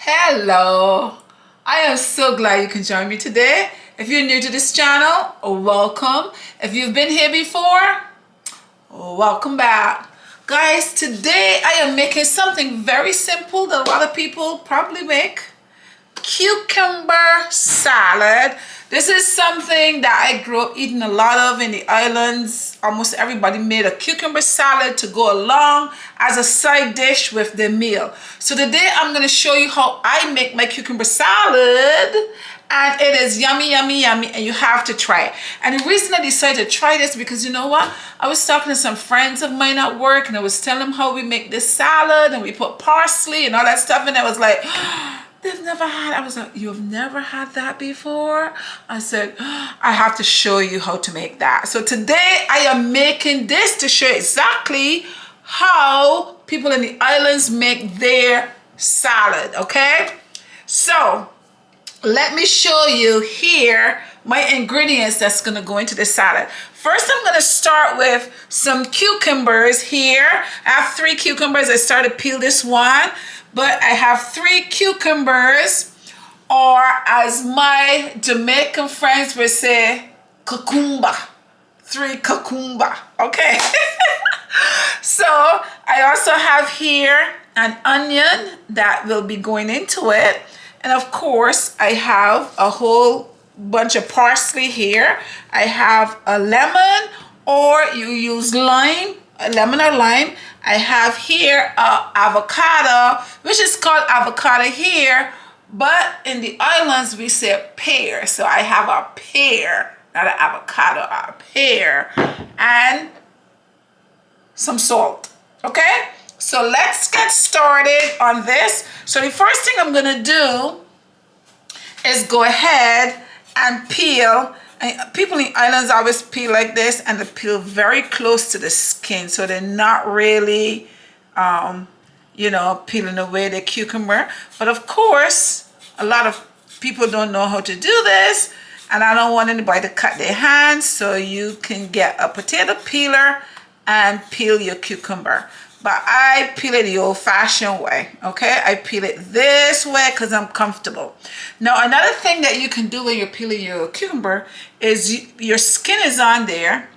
Hello, I am so glad you can join me today. If you're new to this channel, welcome. If you've been here before, welcome back. Guys, today I am making something very simple that a lot of people probably make. Cucumber salad. This is something that I grew up eating a lot of in the islands. Almost everybody made a cucumber salad to go along as a side dish with the meal. So today I'm going to show you how I make my cucumber salad, and it is yummy, yummy, yummy, and you have to try it. And the reason I decided to try this because you know what? I was talking to some friends of mine at work and I was telling them how we make this salad and we put parsley and all that stuff, and I was like, they've never had. I was like, you've never had that before? I said, I have to show you how to make that. So today I am making this to show exactly how people in the islands make their salad, okay? So let me show you here my ingredients that's gonna go into the salad. First, I'm gonna start with some cucumbers here. I have 3 cucumbers. I started to peel this one, but I have 3 cucumbers, or as my Jamaican friends would say, cucumba. 3 cucumba, okay? So I also have here an onion that will be going into it. And of course, I have a whole bunch of parsley here. I have a lemon, or you use lime, a lemon or lime. I have here avocado, which is called avocado here, but in the islands we say pear. So I have a pear, not an avocado, a pear, and some salt. Okay, so let's get started on this. So the first thing I'm gonna do is go ahead and peel. And people in the islands always peel like this, and they peel very close to the skin, so they're not really peeling away the cucumber. But of course, a lot of people don't know how to do this, and I don't want anybody to cut their hands, so you can get a potato peeler and peel your cucumber. But I peel it the old-fashioned way, okay? I peel it this way because I'm comfortable. Now, another thing that you can do when you're peeling your cucumber is your skin is on there,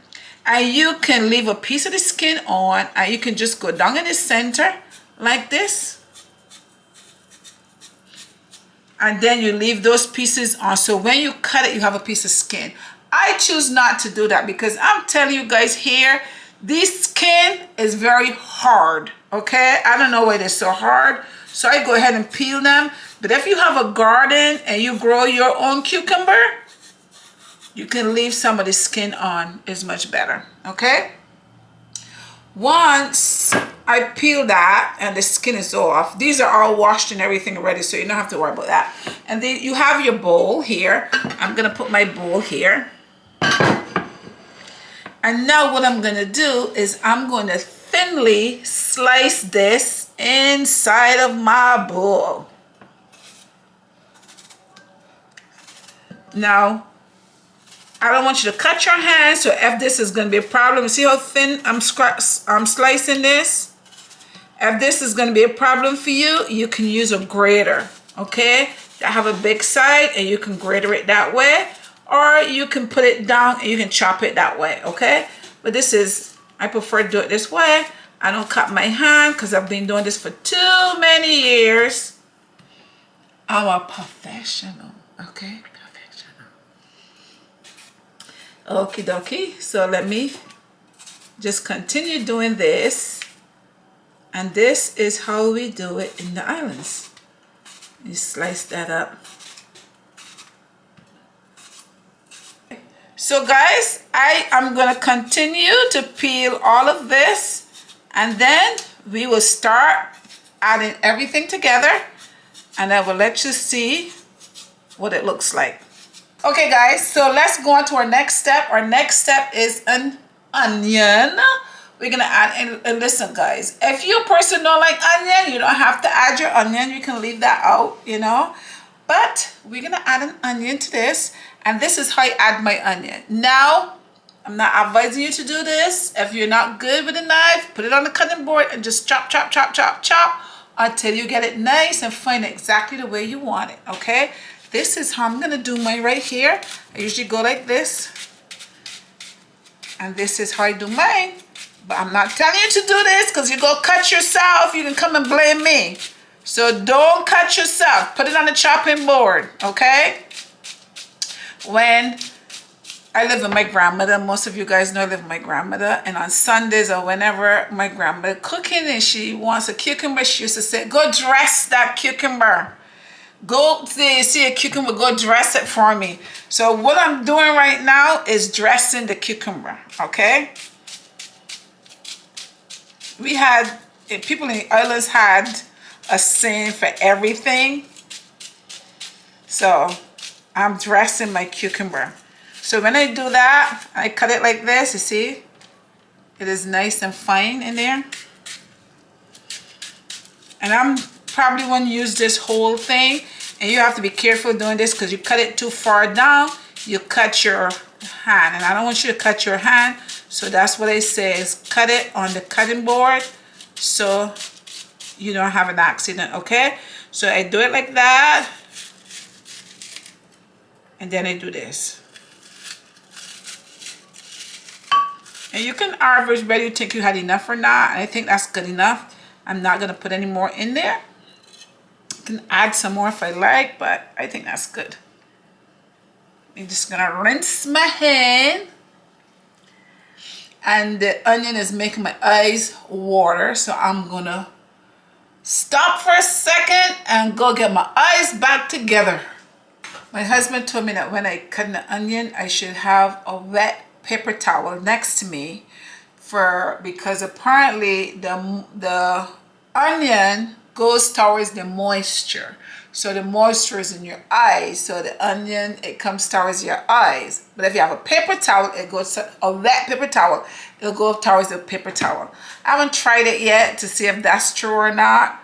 and you can leave a piece of the skin on, and you can just go down in the center like this. And then you leave those pieces on, so when you cut it, you have a piece of skin. I choose not to do that because I'm telling you guys here, this skin is very hard, okay? I don't know why they're so hard, so I go ahead and peel them. But if you have a garden and you grow your own cucumber, you can leave some of the skin on. It's much better, okay? Once I peel that and the skin is off, these are all washed and everything already, so you don't have to worry about that. And then you have your bowl here. I'm gonna put my bowl here. And now what I'm gonna do is I'm going to thinly slice this inside of my bowl. Now, I don't want you to cut your hands, so if this is gonna be a problem, see how thin I'm slicing this? If this is gonna be a problem for you, you can use a grater, okay? I have a big side and you can grater it that way. Or you can put it down and you can chop it that way, okay? But I prefer to do it this way. I don't cut my hand because I've been doing this for too many years. I'm a professional, okay? Professional. Okie dokie. So let me just continue doing this. And this is how we do it in the islands. You slice that up. So guys, I am going to continue to peel all of this, and then we will start adding everything together, and I will let you see what it looks like. Okay guys, so let's go on to our next step. Our next step is an onion. We're going to add, and listen guys, if you a person don't like onion, you don't have to add your onion. You can leave that out, But we're going to add an onion to this. And this is how I add my onion. Now, I'm not advising you to do this. If you're not good with a knife, put it on the cutting board and just chop, chop, chop, chop, chop until you get it nice and fine exactly the way you want it, okay? This is how I'm gonna do mine right here. I usually go like this, and this is how I do mine. But I'm not telling you to do this because you go cut yourself. You can come and blame me. So don't cut yourself. Put it on the chopping board, okay? When I live with my grandmother, most of you guys know I live with my grandmother, and on Sundays or whenever my grandmother cooking and she wants a cucumber, she used to say, go dress that cucumber. Go see a cucumber, go dress it for me. So what I'm doing right now is dressing the cucumber, okay? We had, people in the islands had a saying for everything. So I'm dressing my cucumber. So when I do that, I cut it like this, you see? It is nice and fine in there. And I'm probably going to use this whole thing. And you have to be careful doing this because you cut it too far down, you cut your hand. And I don't want you to cut your hand. So that's what I say is cut it on the cutting board so you don't have an accident, okay? So I do it like that. And then I do this. And you can average whether you think you had enough or not. I think that's good enough. I'm not going to put any more in there. I can add some more if I like, but I think that's good. I'm just going to rinse my hand. And the onion is making my eyes water. So I'm going to stop for a second and go get my eyes back together. My husband told me that when I cut the onion, I should have a wet paper towel next to me because apparently the onion goes towards the moisture. So the moisture is in your eyes. So the onion, it comes towards your eyes. But if you have a paper towel, it goes to a wet paper towel. It'll go towards the paper towel. I haven't tried it yet to see if that's true or not.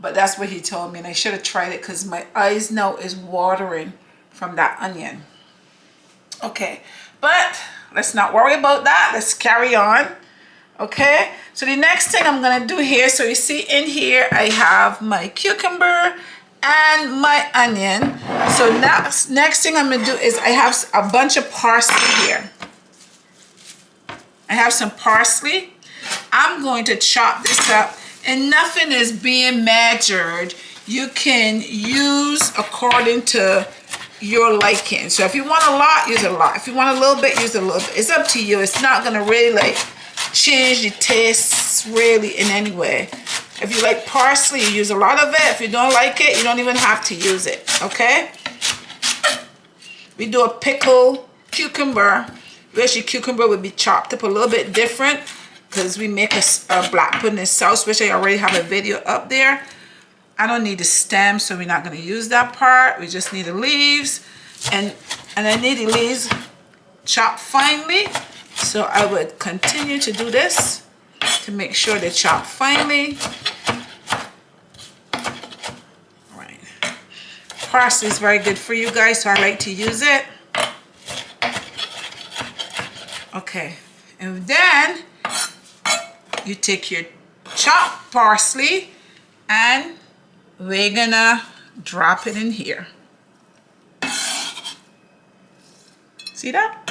But that's what he told me. And I should have tried it because my eyes now is watering from that onion. Okay. But let's not worry about that. Let's carry on. Okay. So the next thing I'm going to do here. So you see in here, I have my cucumber and my onion. So next thing I'm going to do is I have a bunch of parsley here. I have some parsley. I'm going to chop this up, and nothing is being measured. You can use according to your liking. So if you want a lot, use a lot. If you want a little bit, use a little bit. It's up to you. It's not going to really like change the taste really in any way. If you like parsley, you use a lot of it. If you don't like it, you don't even have to use it, okay? We do a pickled cucumber. Actually, cucumber would be chopped up a little bit different because we make a black pudding sauce, which I already have a video up there. I don't need the stem, so we're not going to use that part. We just need the leaves. And I need the leaves chopped finely. So I would continue to do this to make sure they're chopped finely. All right. Parsley is very good for you guys, so I like to use it. Okay. And then you take your chopped parsley and we're gonna drop it in here. See that?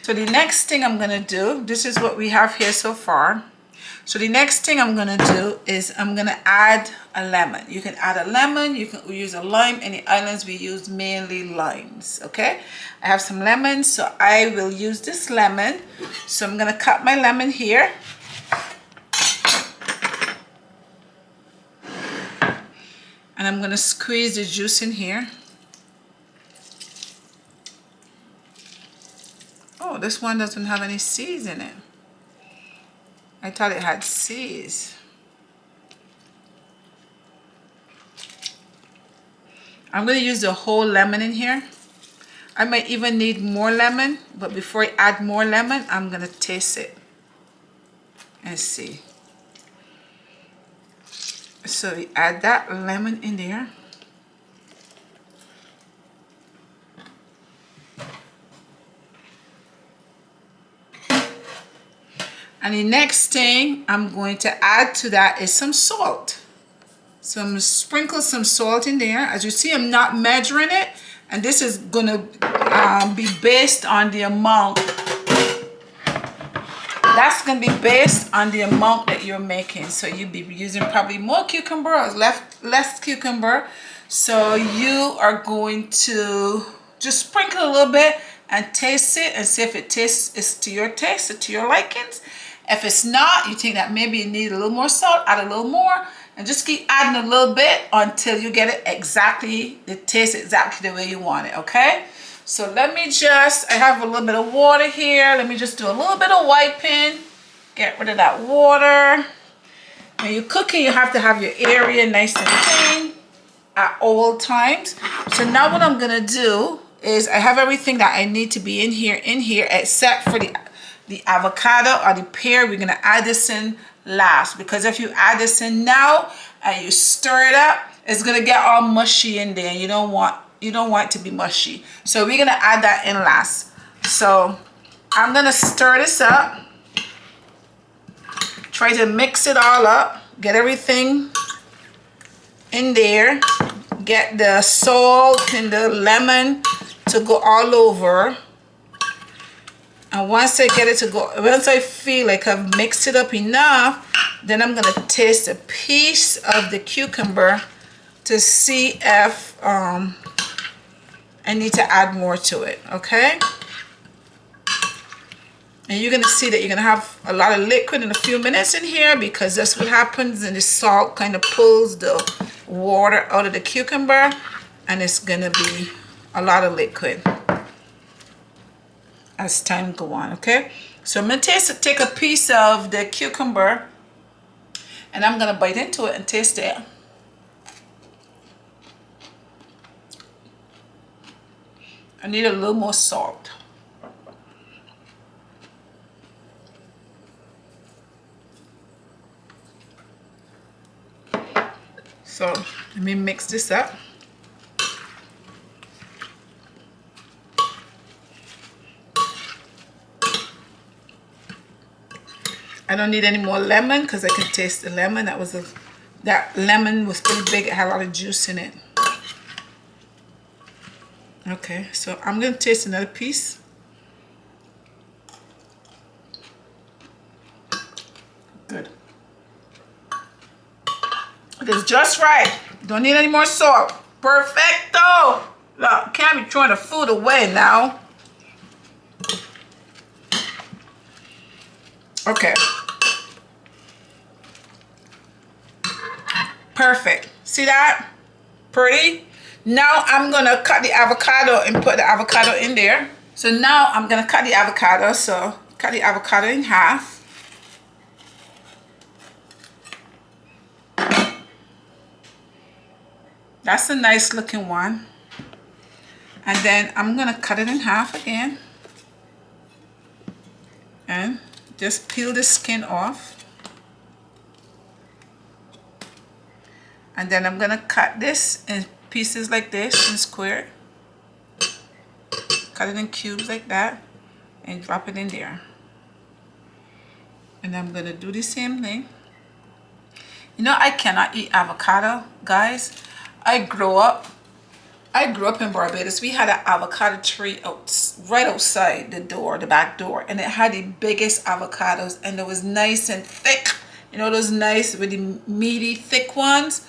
So the next thing I'm gonna do, this is what we have here so far. So the next thing I'm gonna do is I'm gonna add a lemon. You can add a lemon, you can use a lime. In the islands we use mainly limes, okay? I have some lemons, so I will use this lemon. So I'm gonna cut my lemon here. And I'm gonna squeeze the juice in here. Oh, this one doesn't have any seeds in it. I thought it had seeds. I'm gonna use the whole lemon in here. I might even need more lemon, but before I add more lemon, I'm gonna taste it and see. So we add that lemon in there. And the next thing I'm going to add to that is some salt. So I'm going to sprinkle some salt in there. As you see, I'm not measuring it. And this is going to be based on the amount. That's going to be based on the amount that you're making. So you'll be using probably more cucumber or less cucumber. So you are going to just sprinkle a little bit and taste it and see if it is to your taste or to your likings. If it's not, you think that maybe you need a little more salt, add a little more, and just keep adding a little bit until you get it tastes exactly the way you want it, okay? So let me I have a little bit of water here. Let me just do a little bit of wiping. Get rid of that water. When you're cooking, you have to have your area nice and clean at all times. So now what I'm gonna do is I have everything that I need to be in here except for the avocado or the pear. We're gonna add this in last, because if you add this in now and you stir it up, it's gonna get all mushy in there. You don't want it to be mushy. So we're gonna add that in last. So I'm gonna stir this up, try to mix it all up, get everything in there, get the salt and the lemon to go all over. And once I feel like I've mixed it up enough, then I'm gonna taste a piece of the cucumber to see if I need to add more to it, okay? And you're gonna see that you're gonna have a lot of liquid in a few minutes in here, because that's what happens, and the salt kind of pulls the water out of the cucumber, and it's gonna be a lot of liquid as time go on, okay? So I'm gonna take a piece of the cucumber and I'm gonna bite into it and taste it. I need a little more salt. So let me mix this up. I don't need any more lemon because I can taste the lemon. That lemon was pretty big. It had a lot of juice in it. Okay, so I'm gonna taste another piece. Good. It is just right. Don't need any more salt. Perfecto. Look, can't be throwing the food away now. Okay. Perfect. See that? Pretty. Now I'm gonna cut the avocado and put the avocado in there. So now I'm gonna cut the avocado. So cut the avocado in half. That's a nice looking one. And then I'm gonna cut it in half again. And just peel the skin off. And then I'm gonna cut this in pieces like this, in square. Cut it in cubes like that and drop it in there. And I'm gonna do the same thing. You know, I cannot eat avocado, guys. I grew up in Barbados. We had an avocado tree right outside the door, the back door, and it had the biggest avocados, and it was nice and thick. You know, those nice with the meaty, thick ones.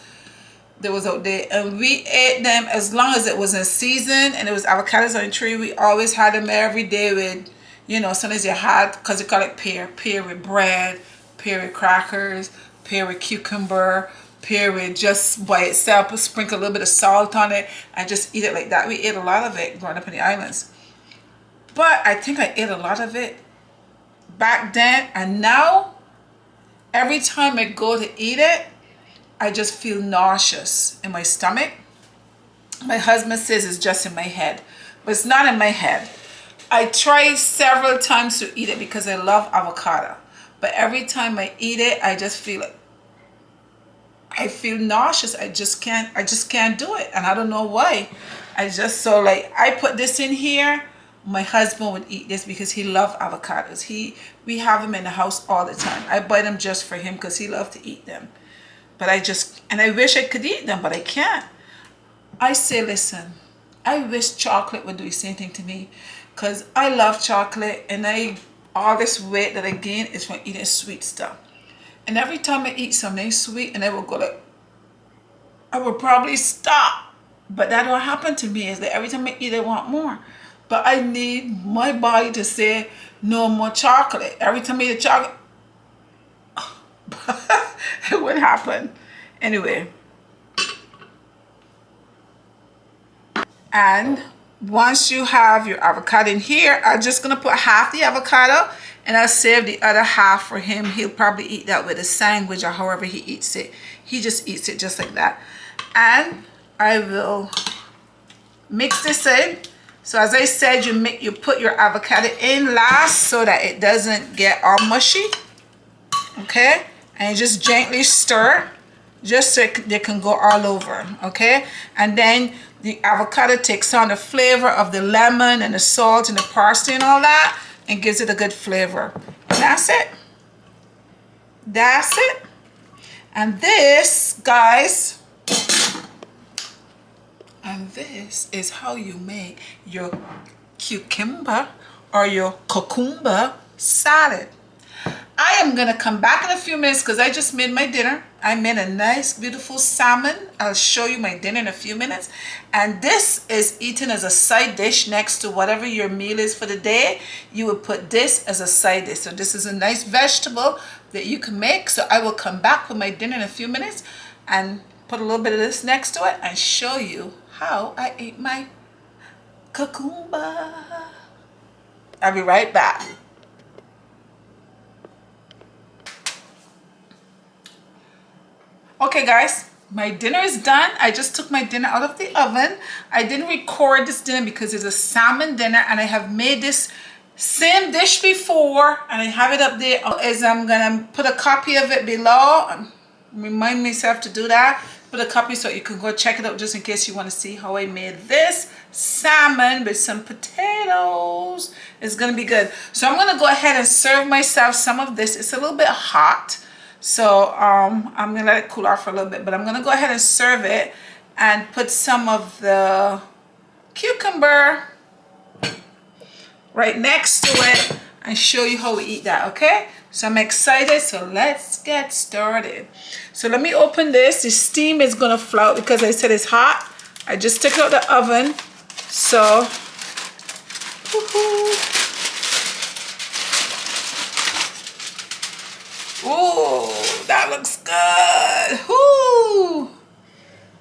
There was out there, and we ate them as long as it was in season, and it was avocados on the tree. We always had them every day with, you know, sometimes you had, because they call it pear with bread, pear with crackers, pear with cucumber, pear with just by itself, sprinkle a little bit of salt on it, and just eat it like that. We ate a lot of it growing up in the islands. But I think I ate a lot of it back then, and now, every time I go to eat it, I just feel nauseous in my stomach. My husband says it's just in my head, but it's not in my head. I tried several times to eat it because I love avocado, but every time I eat it, I just feel nauseous. I just can't do it, and I don't know why. I put this in here my husband would eat this because he loves avocados. We have them in the house all the time. I buy them just for him because he loves to eat them. But I wish I could eat them, but I can't. I say, listen, I wish chocolate would do the same thing to me, because I love chocolate, and all this weight that I gain is from eating sweet stuff. And every time I eat something sweet, and I will go like, I will probably stop. But that don't happen to me. Is that every time I eat, I want more. But I need my body to say no more chocolate. Every time I eat a chocolate, it would happen. Anyway. And once you have your avocado in here, I'm just going to put half the avocado, and I'll save the other half for him. He'll probably eat that with a sandwich or however he eats it. He just eats it just like that. And I will mix this in. So as I said, you put your avocado in last so that it doesn't get all mushy. Okay? And you just gently stir, just so they can go all over. Okay? And then the avocado takes on the flavor of the lemon and the salt and the parsley and all that, and gives it a good flavor. And that's it. That's it. And this, guys, and this is how you make your cucumber or your cucumber salad. I am gonna come back in a few minutes because I just made my dinner. I made a nice, beautiful salmon. I'll show you my dinner in a few minutes. And this is eaten as a side dish next to whatever your meal is for the day. You would put this as a side dish. So this is a nice vegetable that you can make. So I will come back with my dinner in a few minutes and put a little bit of this next to it and show you how I ate my cucumber. I'll be right back. Okay guys, my dinner is done. I just took my dinner out of the oven. I didn't record this dinner because it's a salmon dinner, and I have made this same dish before, and I have it up there. As I'm gonna put a copy of it below. Remind myself to do that. Put a copy so you can go check it out just in case you want to see how I made this salmon with some potatoes. It's gonna be good. So I'm gonna go ahead and serve myself some of this. It's a little bit hot. So I'm gonna let it cool off for a little bit, but I'm gonna go ahead and serve it and put some of the cucumber right next to it and show you how we eat that, okay? So I'm excited, so let's get started. So let me open this. The steam is gonna float because I said it's hot. I just took it out the oven. So, ooh, that looks good. Ooh,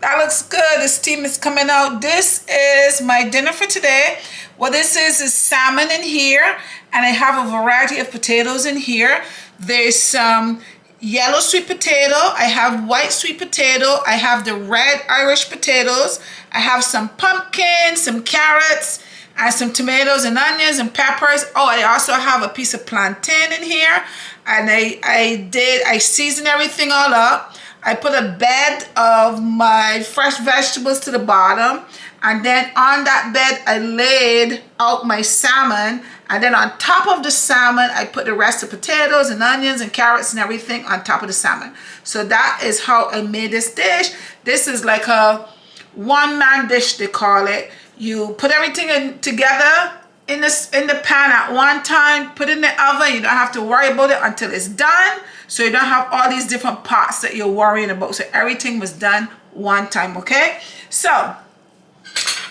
that looks good. The steam is coming out. This is my dinner for today. What this is salmon in here, and I have a variety of potatoes in here. There's some yellow sweet potato. I have white sweet potato. I have the red Irish potatoes. I have some pumpkin, some carrots, and some tomatoes and onions and peppers. Oh, I also have a piece of plantain in here. And I seasoned everything all up. I put a bed of my fresh vegetables to the bottom. And then on that bed, I laid out my salmon. And then on top of the salmon, I put the rest of potatoes and onions and carrots and everything on top of the salmon. So that is how I made this dish. This is like a one-man dish, they call it. You put everything together in the pan at one time, put it in the oven. You don't have to worry about it until it's done. So you don't have all these different pots that you're worrying about. So everything was done one time, okay? So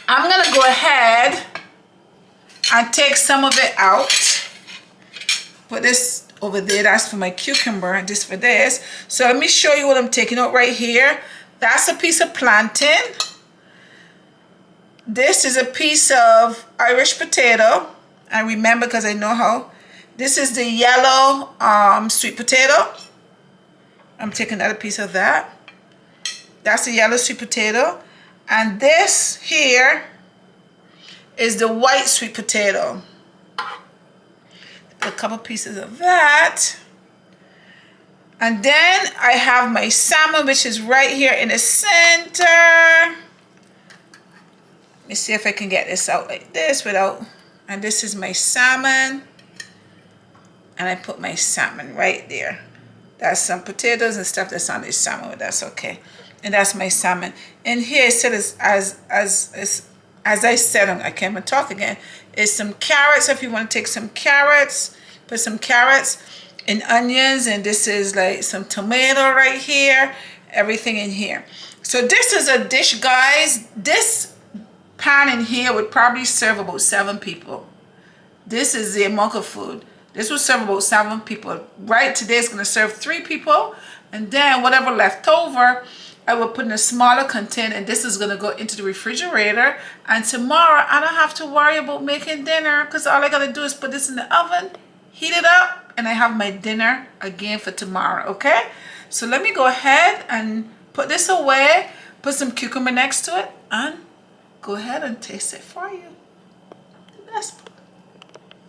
I'm gonna go ahead and take some of it out. Put this over there, that's for my cucumber, and this for this. So let me show you what I'm taking out right here. That's a piece of plantain. This is a piece of Irish potato. And remember, because I know how. This is the yellow sweet potato. I'm taking another piece of that. That's the yellow sweet potato. And this here is the white sweet potato. A couple pieces of that. And then I have my salmon, which is right here in the center. Let me see if I can get this out like this without And this is my salmon. And I put my salmon right there. That's some potatoes and stuff that's on this salmon, but that's okay. And that's my salmon. And here it said as I said, I can't even talk again, is some carrots. If you want to take some carrots, put some carrots and onions. And this is like some tomato right here. Everything in here. So this is a dish, guys. This pan in here would probably serve about 7 people. This is the amount of food. This will serve about 7 people. Right today it's going to serve 3 people. And then whatever left over, I will put in a smaller container. And this is going to go into the refrigerator. And tomorrow I don't have to worry about making dinner. Because all I got to do is put this in the oven, heat it up. And I have my dinner again for tomorrow. Okay? So let me go ahead and put this away. Put some cucumber next to it. And go ahead and taste it for you. The best part.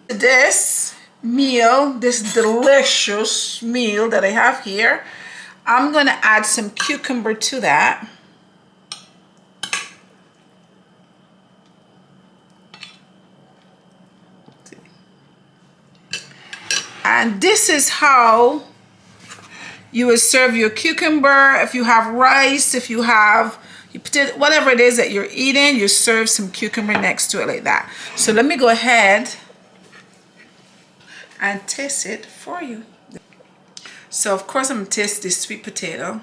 This meal, this delicious meal that I have here, I'm going to add some cucumber to that. And this is how you would serve your cucumber. If you have rice, if you have whatever it is that you're eating, you serve some cucumber next to it like that. So let me go ahead and taste it for you. So of course I'm going to taste this sweet potato.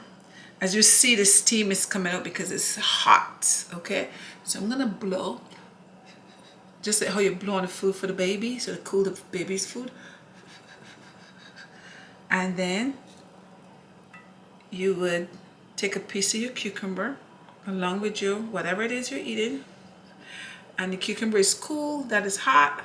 As you see, the steam is coming out because it's hot. Okay, so I'm gonna blow, just like how you blow on the food for the baby, so to cool the baby's food. And then you would take a piece of your cucumber along with your whatever it is you're eating, and the cucumber is cool, that is hot.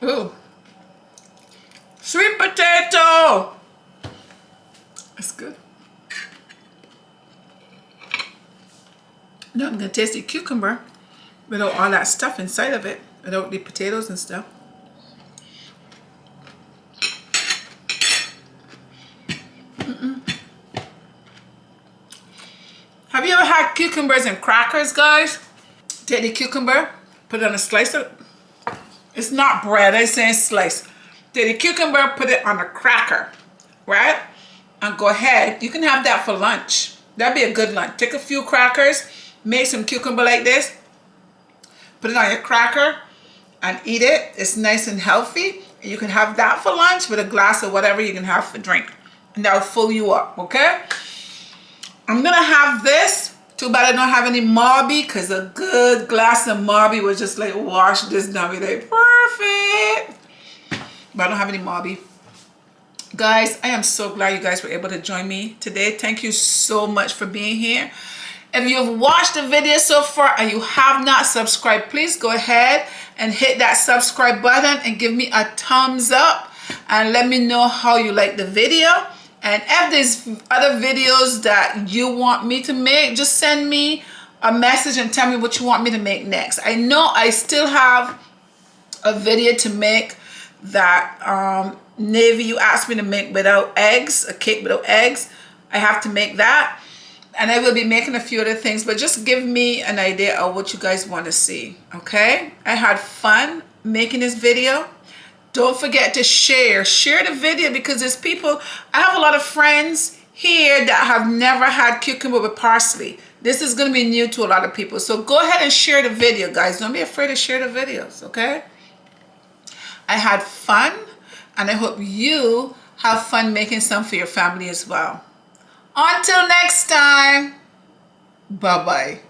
Ooh, sweet potato. That's good. Now I'm gonna taste the cucumber without all that stuff inside of it, without the potatoes and stuff. Have you ever had cucumbers and crackers, guys? Take the cucumber, put it on a slice of, it's not bread, I say slice. Take the cucumber, put it on a cracker, right? And go ahead, you can have that for lunch. That'd be a good lunch. Take a few crackers, make some cucumber like this, put it on your cracker and eat it. It's nice and healthy. And you can have that for lunch with a glass of whatever you can have for drink. And that'll fill you up, okay? I'm gonna have this. Too bad I don't have any Marby, because a good glass of Marby would just like wash this down, be like perfect. But I don't have any Marby. Guys, I am so glad you guys were able to join me today. Thank you so much for being here. If you've watched the video so far and you have not subscribed, please go ahead and hit that subscribe button and give me a thumbs up and let me know how you like the video. And if there's other videos that you want me to make, just send me a message and tell me what you want me to make next. I know I still have a video to make that Navy you asked me to make without eggs, a cake without eggs. I have to make that. And I will be making a few other things, but just give me an idea of what you guys want to see, okay? I had fun making this video. Don't forget to share the video, because there's people, I have a lot of friends here that have never had cucumber with parsley. This is going to be new to a lot of people. So go ahead and share the video, guys. Don't be afraid to share the videos, okay? I had fun, and I hope you have fun making some for your family as well. Until next time, bye-bye.